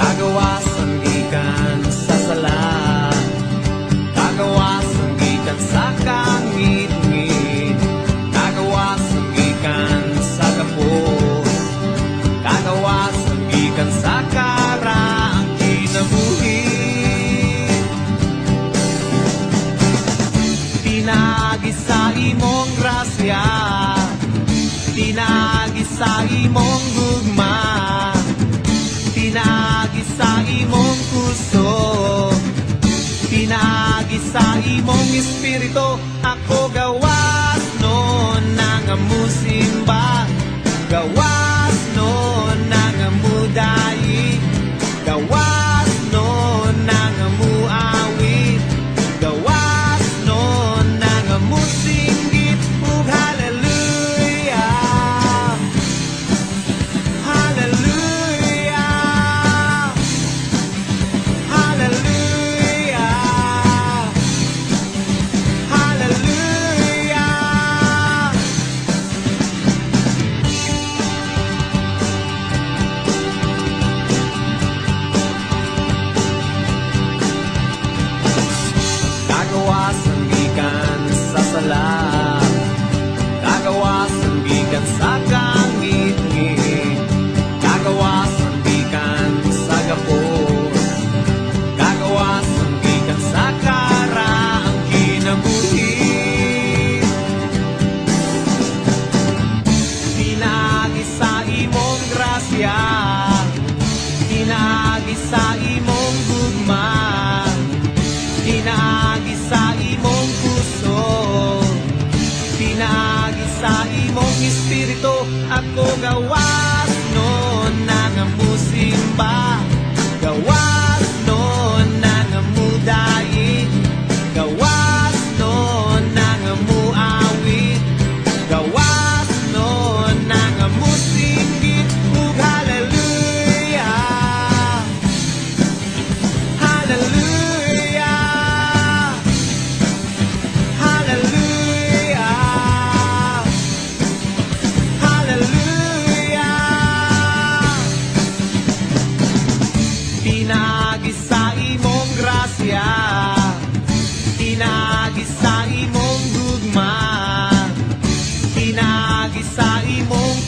Kagawas ang gikan sa sala, kagawas ang gikan sa kangit-ngit, kagawas ang gikan sa kapos, kagawas ang gikan sa karaang kinabuhi. Pinagi sa imong grasya, pinagi sa imong gugma, pinagi sa imong puso, pinagi sa imong espiritu. Ako gawas no nang musimba, gawas no nang mudayi, gawas no nang muawit, gawas no nang musinggit. Ug hallelujah, hallelujah, hallelujah, hallelujah. Kagawas ang gikan sa sala, kagawas ang gikan sa kangit-ngit, kagawas ang gikan sa gapos, kagawas ang gikan sa karaang kinabuhi. Pinagi sa imong grasya, pinagi sa imong gugma, pinagi sa imong puso, pinagi sa imong espiritu. Ako gawas no nang musimba, gawas no nang mudayi, gawas no nang muawit, gawas no nang musinggit. Ug hallelujah, hallelujah, hallelujah, hallelujah. Pinagi sa imong grasya, pinagi sa imong gugma, pinagi sa imong